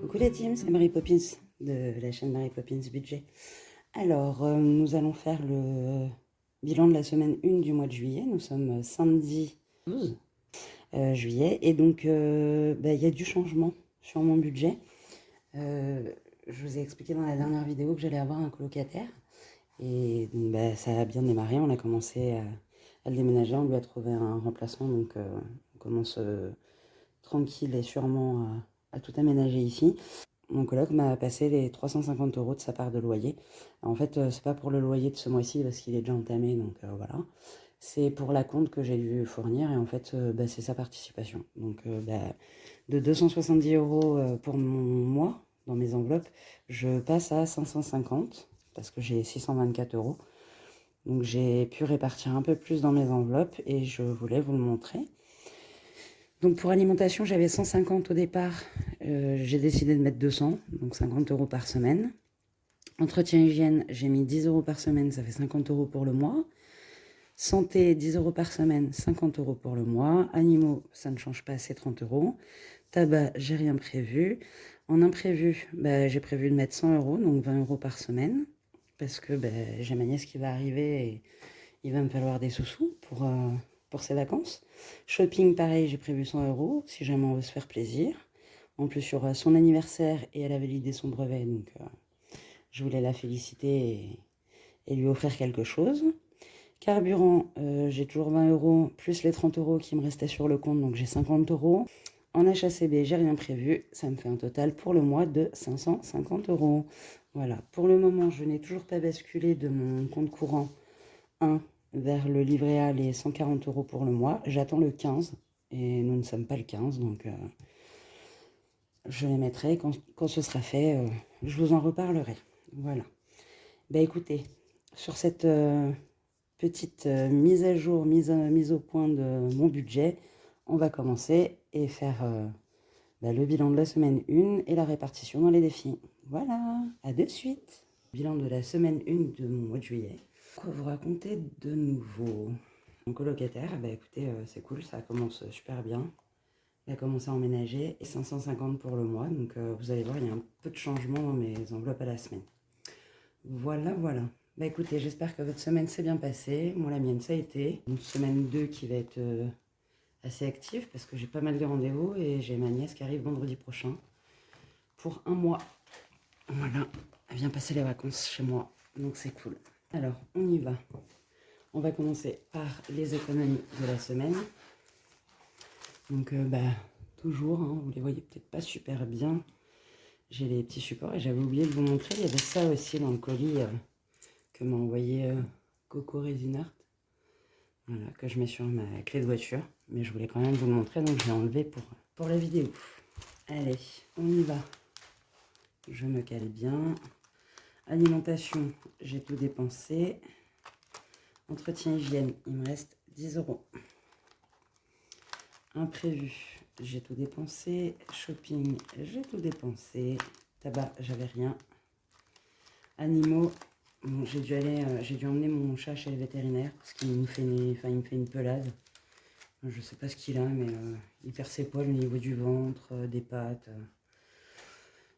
Coucou la team, c'est Mary Poppins de la chaîne Mary Poppins Budget. Alors, nous allons faire le bilan de la semaine 1 du mois de juillet. Nous sommes samedi 12 juillet et donc il y a du changement sur mon budget. Je vous ai expliqué dans la dernière vidéo que j'allais avoir un colocataire et donc, ça a bien démarré. On a commencé à le déménager, on lui a trouvé un remplaçant, donc on commence tranquille et sûrement à tout aménager ici. Mon coloc m'a passé les 350 € de sa part de loyer. En fait, c'est pas pour le loyer de ce mois-ci parce qu'il est déjà entamé, donc voilà. C'est pour la compte que j'ai dû fournir et en fait, c'est sa participation. Donc, de 270 € pour mon mois dans mes enveloppes, je passe à 550 parce que j'ai 624 €. Donc, j'ai pu répartir un peu plus dans mes enveloppes et je voulais vous le montrer. Donc pour alimentation, j'avais 150 au départ, j'ai décidé de mettre 200, donc 50 € par semaine. Entretien hygiène, j'ai mis 10 € par semaine, ça fait 50 € pour le mois. Santé, 10 € par semaine, 50 € pour le mois. Animaux, ça ne change pas, c'est 30 €. Tabac, j'ai rien prévu. En imprévu, j'ai prévu de mettre 100 €, donc 20 € par semaine, parce que j'ai ma nièce qui va arriver et il va me falloir des sous-sous pour ses vacances. Shopping, pareil, j'ai prévu 100 € si jamais on veut se faire plaisir. En plus, sur son anniversaire et elle a validé son brevet, donc je voulais la féliciter et lui offrir quelque chose. Carburant, j'ai toujours 20 € plus les 30 € qui me restaient sur le compte, donc j'ai 50 €. En HACB, j'ai rien prévu, ça me fait un total pour le mois de 550 €. Voilà, pour le moment, je n'ai toujours pas basculé de mon compte courant 1 vers le livret A, les 140 € pour le mois. J'attends le 15 et nous ne sommes pas le 15, donc je les mettrai quand ce sera fait. Je vous en reparlerai. Voilà. Écoutez, sur cette petite mise à jour, mise au point de mon budget, on va commencer et faire le bilan de la semaine 1 et la répartition dans les défis. Voilà, à de suite. Bilan de la semaine 1 de mon mois de juillet. Quoi vous raconter de nouveau? Mon colocataire, écoutez, c'est cool, ça commence super bien. Il a commencé à emménager et 550 pour le mois, donc vous allez voir, il y a un peu de changement dans mes enveloppes à la semaine. Voilà, voilà. Écoutez, j'espère que votre semaine s'est bien passée. Moi, la mienne, ça a été une semaine 2 qui va être assez active parce que j'ai pas mal de rendez-vous et j'ai ma nièce qui arrive vendredi prochain pour un mois. Voilà, elle vient passer les vacances chez moi, donc c'est cool. Alors, on y va. On va commencer par les économies de la semaine. Donc, toujours, hein, vous les voyez peut-être pas super bien. J'ai les petits supports et j'avais oublié de vous montrer. Il y avait ça aussi dans le colis que m'a envoyé Coco Resinart. Voilà, que je mets sur ma clé de voiture. Mais je voulais quand même vous le montrer, donc je l'ai enlevé pour la vidéo. Allez, on y va. Je me cale bien. Alimentation, j'ai tout dépensé. Entretien hygiène, il me reste 10 €. Imprévu, j'ai tout dépensé. Shopping, j'ai tout dépensé. Tabac, j'avais rien. Animaux, bon, j'ai dû emmener mon chat chez le vétérinaire parce qu'il me fait une pelade. Je sais pas ce qu'il a, mais il perd ses poils au niveau du ventre, des pattes.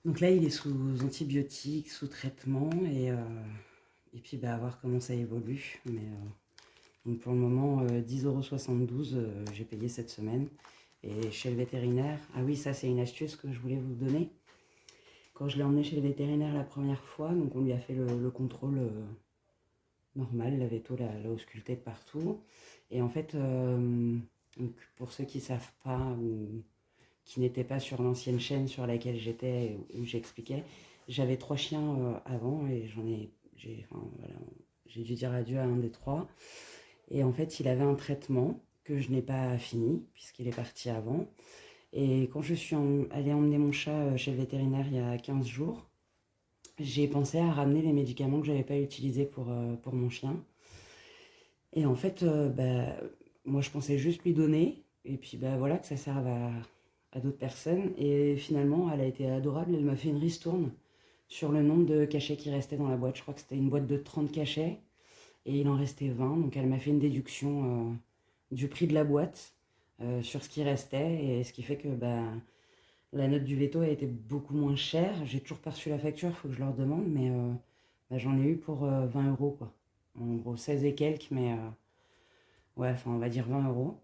Donc là, il est sous antibiotiques, sous traitement et puis à voir comment ça évolue. Mais donc pour le moment, 10,72 € j'ai payé cette semaine. Et chez le vétérinaire, ah oui, ça c'est une astuce que je voulais vous donner. Quand je l'ai emmené chez le vétérinaire la première fois, donc on lui a fait le contrôle normal, la veto l'a ausculté de partout. Et en fait, donc pour ceux qui ne savent pas ou qui n'étaient pas sur l'ancienne chaîne sur laquelle j'étais, où j'expliquais, j'avais 3 chiens avant et j'ai dû dire adieu à un des 3. Et en fait, il avait un traitement que je n'ai pas fini puisqu'il est parti avant. Et quand je suis allée emmener mon chat chez le vétérinaire il y a 15 jours, j'ai pensé à ramener les médicaments que je n'avais pas utilisés pour mon chien. Et en fait, moi je pensais juste lui donner, et puis voilà, que ça serve à d'autres personnes. Et finalement, elle a été adorable, elle m'a fait une ristourne sur le nombre de cachets qui restaient dans la boîte. Je crois que c'était une boîte de 30 cachets, et il en restait 20. Donc elle m'a fait une déduction du prix de la boîte sur ce qui restait, et ce qui fait que La note du veto a été beaucoup moins chère. J'ai toujours pas reçu la facture, il faut que je leur demande, mais bah, j'en ai eu pour 20 € quoi. En gros 16 et quelques, mais ouais, enfin on va dire 20 €.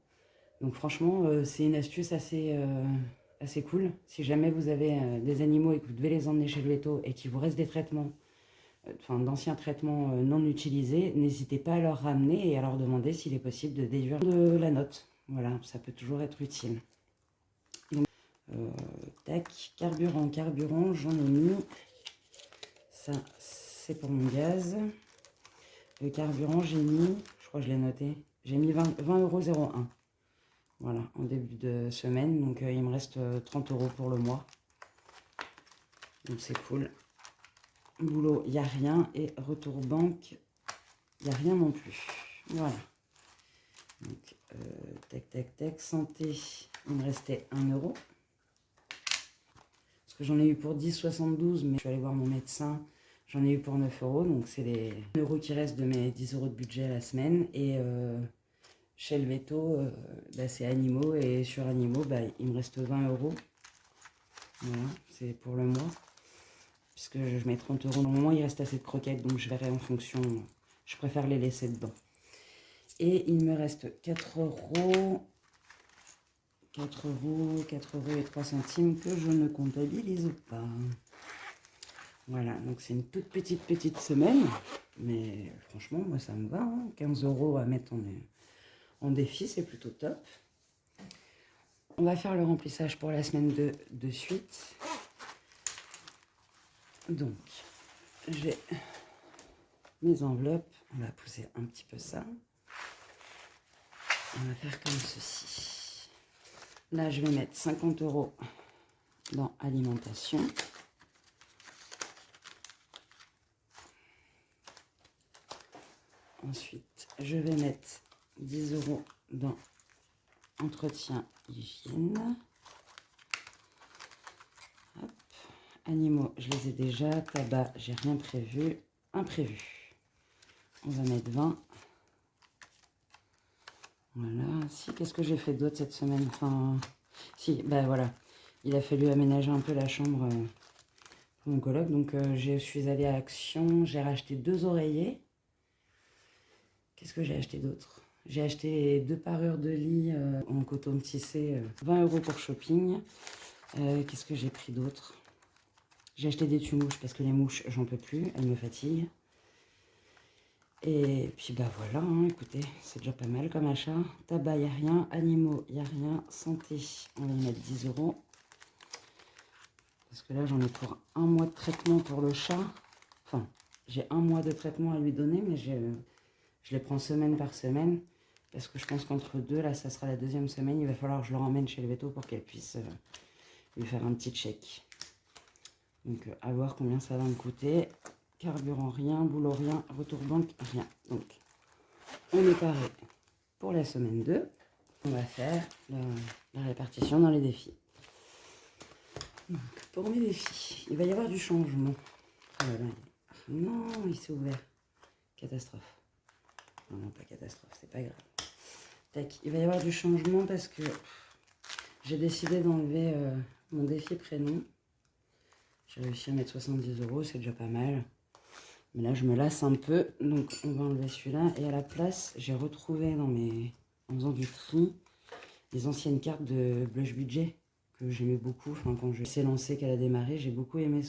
Donc franchement, c'est une astuce assez cool. Si jamais vous avez des animaux et que vous devez les emmener chez le veto et qu'il vous reste des traitements, enfin d'anciens traitements non utilisés, n'hésitez pas à leur ramener et à leur demander s'il est possible de déduire de la note. Voilà, ça peut toujours être utile. Donc, tac, carburant, j'en ai mis. Ça, c'est pour mon gaz. Le carburant, j'ai mis, je crois que je l'ai noté, j'ai mis 20,01 €. Voilà, en début de semaine. Donc, il me reste 30 € pour le mois. Donc, c'est cool. Boulot, il n'y a rien. Et retour banque, il n'y a rien non plus. Voilà. Donc, tac, tac, tac. Santé, il me restait 1 €. Parce que j'en ai eu pour 10,72, mais je suis allée voir mon médecin. J'en ai eu pour 9 €. Donc, c'est les 1 € qui restent de mes 10 € de budget à la semaine. Et chez le veto, bah, c'est animaux. Et sur animaux, bah, il me reste 20 €. Voilà, c'est pour le mois. Puisque je mets 30 €. Normalement, il reste assez de croquettes, donc je verrai en fonction. Je préfère les laisser dedans. Et il me reste 4 €. 4 €, 4 € et 3 centimes que je ne comptabilise pas. Voilà, donc c'est une toute petite semaine. Mais franchement, moi, ça me va. Hein. 15 € à mettre en défi, c'est plutôt top. On va faire le remplissage pour la semaine de suite. Donc, j'ai mes enveloppes. On va pousser un petit peu ça. On va faire comme ceci. Là, je vais mettre 50 € dans alimentation. Ensuite, je vais mettre 10 € dans entretien hygiène. Hop. Animaux, je les ai déjà. Tabac, j'ai rien prévu. Imprévu. On va mettre 20. Voilà. Si, qu'est-ce que j'ai fait d'autre cette semaine? Enfin, si, ben voilà. Il a fallu aménager un peu la chambre pour mon coloc. Donc, je suis allée à Action. J'ai racheté 2 oreillers. Qu'est-ce que j'ai acheté d'autre? J'ai acheté 2 parures de lit en coton tissé. 20 € pour shopping. Qu'est-ce que j'ai pris d'autre? J'ai acheté des tue-mouches parce que les mouches, j'en peux plus. Elles me fatiguent. Et puis bah voilà, hein, écoutez, c'est déjà pas mal comme achat. Tabac, il n'y a rien. Animaux, il n'y a rien. Santé, on va y mettre 10 €. Parce que là, j'en ai pour 1 mois de traitement pour le chat. Enfin, j'ai 1 mois de traitement à lui donner, mais je les prends semaine par semaine. Parce que je pense qu'entre deux, là, ça sera la 2e semaine. Il va falloir que je le ramène chez le veto pour qu'elle puisse lui faire un petit check. Donc, à voir combien ça va me coûter. Carburant, rien. Boulot, rien. Retour banque, rien. Donc, on est paré pour la semaine 2. On va faire la répartition dans les défis. Donc, pour mes défis, il va y avoir du changement. Oh là là, non, il s'est ouvert. Catastrophe. Non, non, pas catastrophe, c'est pas grave. Tac, il va y avoir du changement parce que j'ai décidé d'enlever mon défi prénom. J'ai réussi à mettre 70 €, c'est déjà pas mal. Mais là, je me lasse un peu, donc on va enlever celui-là. Et à la place, j'ai retrouvé en faisant du tri, les anciennes cartes de Blush Budget que j'aimais beaucoup. Enfin, quand je s'est lancé, qu'elle a démarré, j'ai beaucoup aimé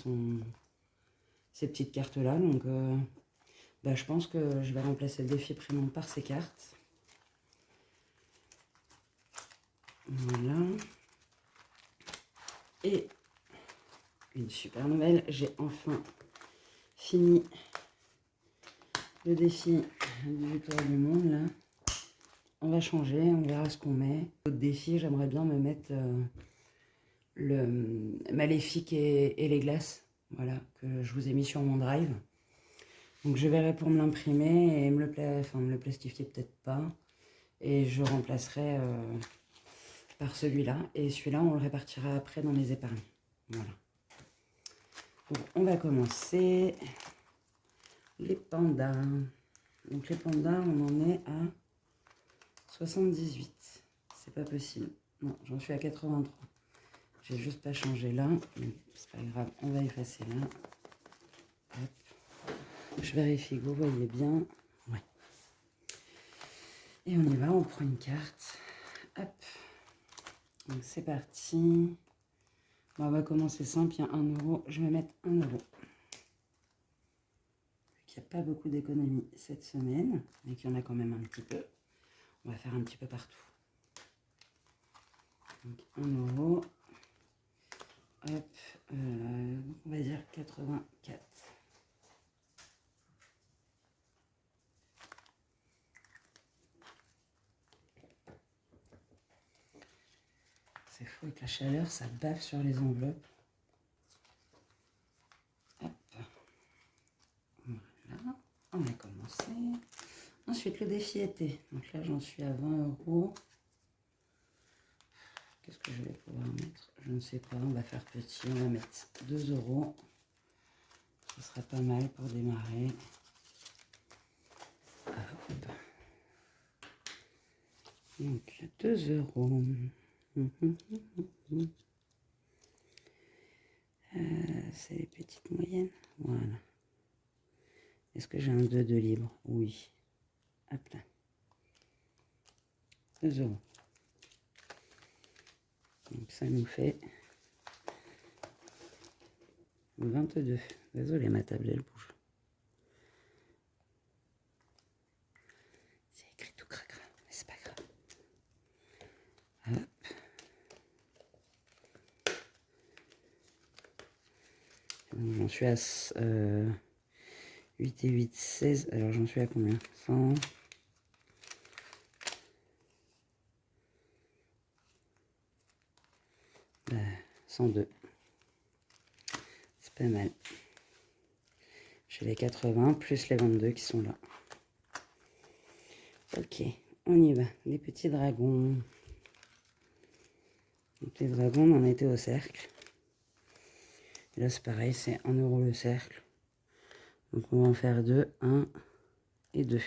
ces petites cartes-là. Donc, bah, je pense que je vais remplacer le défi prénom par ces cartes. Voilà. Et une super nouvelle, j'ai enfin fini le défi du tour du monde. Là, on va changer, on verra ce qu'on met. Autre défi, j'aimerais bien me mettre le Maléfique et les glaces, voilà, que je vous ai mis sur mon drive. Donc je verrai pour me l'imprimer et me le plastifier peut-être pas. Et je remplacerai par celui-là. Et celui-là, on le répartira après dans les épargnes. Voilà. Donc, on va commencer les pandas. Donc les pandas, on en est à 78. C'est pas possible. Non, j'en suis à 83. J'ai juste pas changé là. C'est pas grave, on va effacer là. Hop. Je vérifie que vous voyez bien. Ouais. Et on y va, on prend une carte. Hop. Donc c'est parti. Bon, on va commencer simple, il y a 1 euro. Je vais mettre 1 euro. Il n'y a pas beaucoup d'économies cette semaine, mais qu'il y en a quand même un petit peu. On va faire un petit peu partout. Donc 1 euro. Hop. On va dire 84. C'est fou avec la chaleur, ça bave sur les enveloppes. Hop. Voilà. On a commencé. Ensuite, le défi était. Donc là, j'en suis à 20 euros. Qu'est-ce que je vais pouvoir mettre? Je ne sais pas. On va faire petit. On va mettre 2 euros. Ce sera pas mal pour démarrer. Hop. Donc, 2 euros. C'est les petites moyennes. Voilà. Est-ce que j'ai un 2 de libre? Oui. Hop là. 2 euros. Donc ça nous fait 22. Désolée, ma table elle bouge. C'est écrit tout cracra, mais c'est pas grave. Hop. J'en suis à 8 et 8, 16. Alors j'en suis à combien? 100. Bah, 102. C'est pas mal. J'ai les 80 plus les 22 qui sont là. Ok, on y va. Les petits dragons. Donc les dragons, on en était au cercle. Et là c'est pareil, c'est 1 euro le cercle. Donc on va en faire 2, 1 et 2.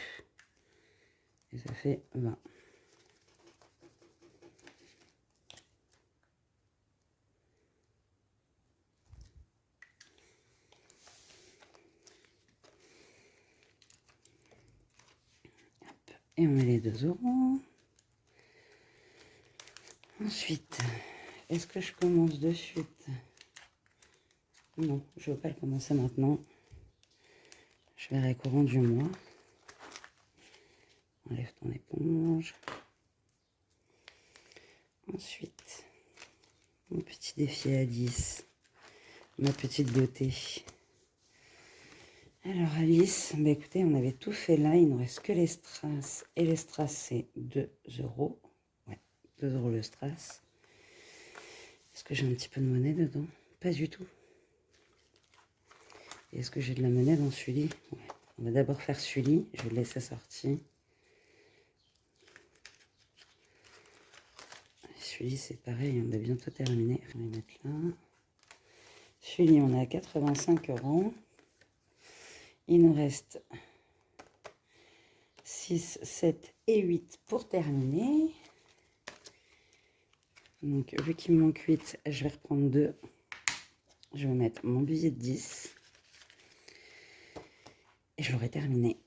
Et ça fait 20. Hop. Et on met les 2 euros. Ensuite, est-ce que je commence de suite? Non, je ne veux pas le commencer maintenant. Je verrai courant du mois. Enlève ton éponge. Ensuite, mon petit défi à 10. Ma petite beauté. Alors Alice, bah écoutez, on avait tout fait là. Il ne nous reste que les strass. Et les strass, c'est 2 euros. Ouais, 2 euros le strass. Est-ce que j'ai un petit peu de monnaie dedans? Pas du tout. Est-ce que j'ai de la monnaie dans Sully? Ouais. On va d'abord faire Sully. Je vais le laisser sortir. Sully, c'est pareil. On a bientôt terminé. On va les mettre là. Sully, on est à 85 euros. Il nous reste 6, 7 et 8 pour terminer. Donc, vu qu'il me manque 8, je vais reprendre 2. Je vais mettre mon billet de 10. Et je l'aurai terminé.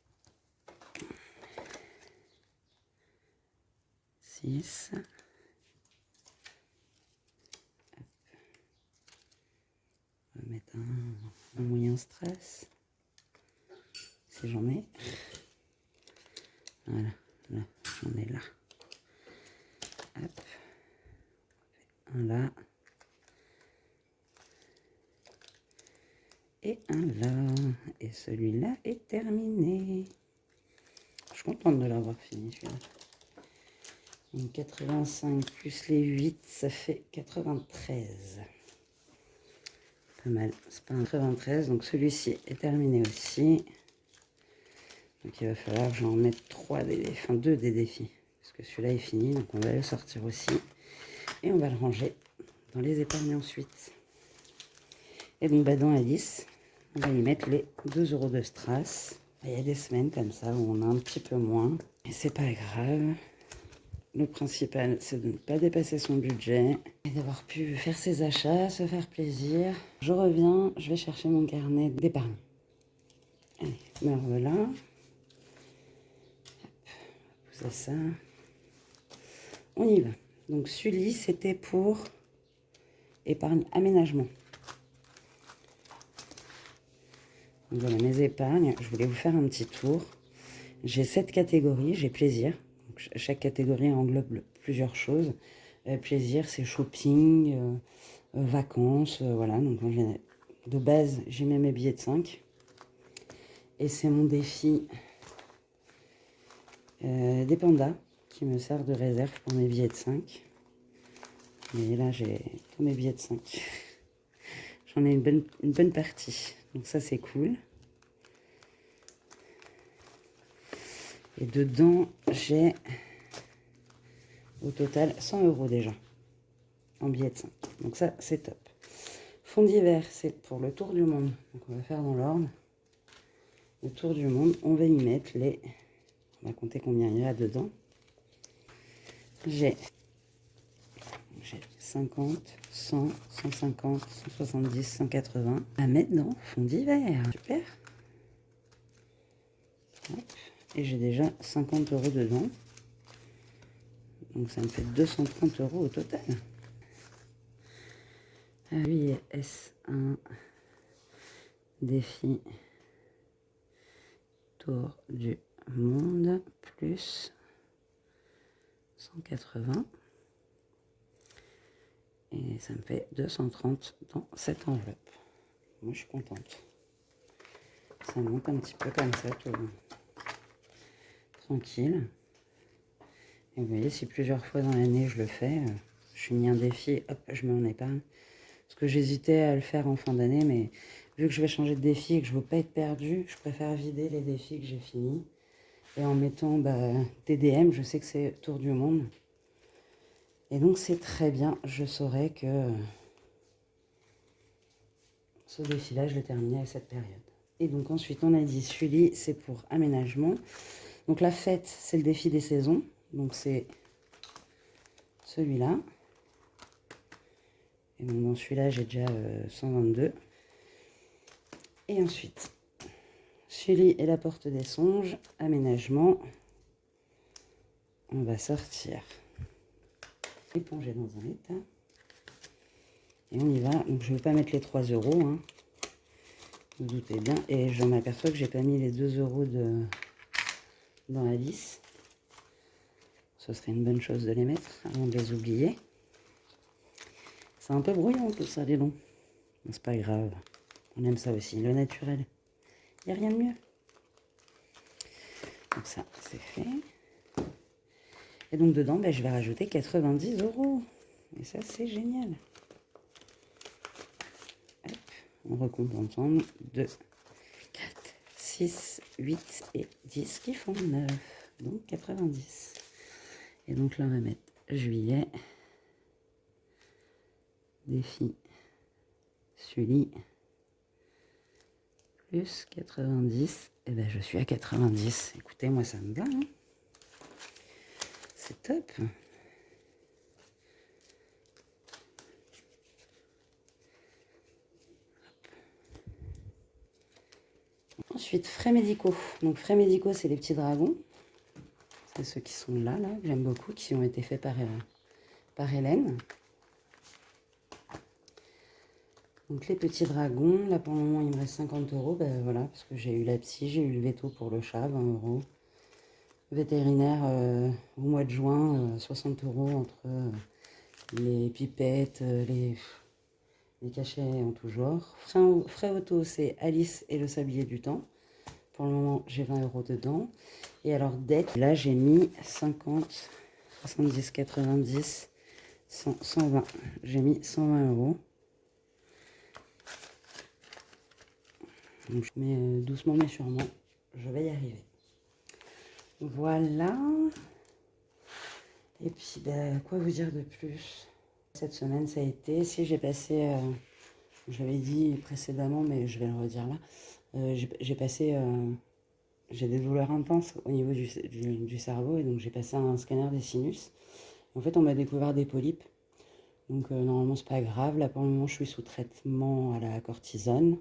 6. On va mettre un moyen stress. Si j'en ai. Voilà, là, j'en ai là. Hop. Un là. Et un là. Et celui-là est terminé. Je suis contente de l'avoir fini celui-là. Donc 85 plus les 8, ça fait 93. Pas mal. C'est pas un 93. Donc celui-ci est terminé aussi. Donc il va falloir que j'en mette 2 des défis. Parce que celui-là est fini. Donc on va le sortir aussi. Et on va le ranger dans les épargnes ensuite. Et donc bah, dans Alice, on va y mettre les 2 euros de strass. Il y a des semaines comme ça où on a un petit peu moins. Et c'est pas grave. le principal, c'est de ne pas dépasser son budget et d'avoir pu faire ses achats, se faire plaisir. Je reviens, je vais chercher mon carnet d'épargne. Allez, me voilà. Pousser ça. On y va. Donc Sully, c'était pour épargne aménagement. Donc voilà mes épargnes. Je voulais vous faire un petit tour. J'ai 7 catégories. J'ai plaisir. Donc, chaque catégorie englobe plusieurs choses. Plaisir, c'est shopping, vacances, voilà. Donc de base, j'ai mis mes billets de 5. Et c'est mon défi des pandas qui me sert de réserve pour mes billets de 5. Mais là, j'ai tous mes billets de 5. J'en ai une bonne partie. Donc ça, c'est cool. Et dedans, j'ai au total 100 € déjà en billets de 5. Donc ça, c'est top. Fonds d'hiver, c'est pour le tour du monde. Donc on va faire dans l'ordre. Le tour du monde, on va y mettre les... On va compter combien il y a dedans. J'ai 50, 100, 150, 170, 180 à mettre dans fonds d'hiver. Super. Hop. Et j'ai déjà 50 € dedans. Donc ça me fait 230 € au total. Oui, S1 défi tour du monde plus 180. Et ça me fait 230 dans cette enveloppe. Moi, je suis contente. Ça monte un petit peu comme ça, tout tranquille. Et vous voyez, si plusieurs fois dans l'année je le fais, je suis mis un défi, hop, je mets en épargne. Parce que j'hésitais à le faire en fin d'année, mais vu que je vais changer de défi et que je ne veux pas être perdue, je préfère vider les défis que j'ai finis. Et en mettant TDM, je sais que c'est Tour du Monde. Et donc c'est très bien, je saurais que ce défi-là, je l'ai terminé à cette période. Et donc ensuite, on a dit Sully, c'est pour aménagement. Donc la fête, c'est le défi des saisons. Donc c'est celui-là. Et donc dans celui-là, j'ai déjà 122. Et ensuite, Sully et la porte des songes, aménagement. On va sortir l'éponger dans un état. Et on y va. Donc je ne vais pas mettre les 3 €. Hein. Vous doutez bien. Et je m'aperçois que j'ai pas mis les 2 € dans la lisse. Ce serait une bonne chose de les mettre avant de les oublier. C'est un peu brouillon tout ça, les longs. Mais c'est pas grave. On aime ça aussi, le naturel. Il n'y a rien de mieux. Donc ça, c'est fait. Et donc dedans, je vais rajouter 90 €. Et ça, c'est génial. Hop, on recompte ensemble. 2, 4, 6, 8 et 10 qui font 9. Donc 90. Et donc là, on va mettre juillet. Défi Sully. Plus 90. Et ben je suis à 90. Écoutez, moi, ça me va. Hein. C'est top. Ensuite, frais médicaux. Donc, frais médicaux, c'est les petits dragons. C'est ceux qui sont là, que j'aime beaucoup, qui ont été faits par Hélène. Donc, les petits dragons, là, pour le moment, il me reste 50 €. Ben, voilà, parce que j'ai eu la psy, j'ai eu le veto pour le chat, 20 €. Vétérinaire, au mois de juin, 60 € entre les pipettes, les cachets en tout genre. Frais auto, c'est Alice et le sablier du temps. Pour le moment, j'ai 20 € dedans. Et alors, dette, là, j'ai mis 50, 70, 90, 100, 120. J'ai mis 120 €. Donc, je mets doucement mais sûrement. Je vais y arriver. Voilà. Et puis, quoi vous dire de plus? Cette semaine, ça a été, si j'ai passé, je l'avais dit précédemment, mais je vais le redire là, j'ai passé j'ai des douleurs intenses au niveau du cerveau et donc j'ai passé un scanner des sinus. En fait, on m'a découvert des polypes. Donc normalement, c'est pas grave. Là, pour le moment, je suis sous traitement à la cortisone.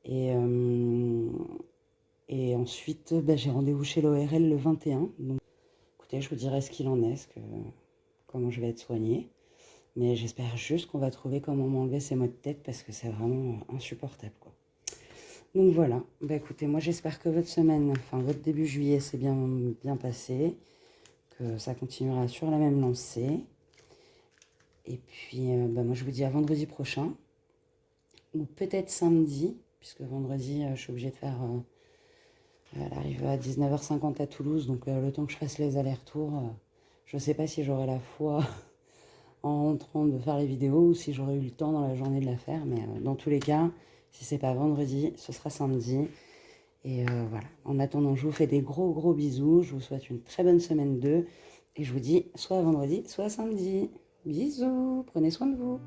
Et ensuite, j'ai rendez-vous chez l'ORL le 21. Donc, écoutez, je vous dirai ce qu'il en est, comment je vais être soignée. Mais j'espère juste qu'on va trouver comment m'enlever ces maux de tête parce que c'est vraiment insupportable, quoi. Donc voilà, écoutez, moi j'espère que votre semaine, enfin votre début juillet s'est bien passé, que ça continuera sur la même lancée. Et puis moi je vous dis à vendredi prochain, ou peut-être samedi, puisque vendredi je suis obligée de faire, elle arrive à 19h50 à Toulouse, donc le temps que je fasse les allers-retours, je ne sais pas si j'aurai la foi en rentrant de faire les vidéos ou si j'aurai eu le temps dans la journée de la faire, mais dans tous les cas, si c'est pas vendredi, ce sera samedi. Et voilà, en attendant, je vous fais des gros bisous, je vous souhaite une très bonne semaine 2, et je vous dis soit à vendredi, soit à samedi. Bisous, prenez soin de vous.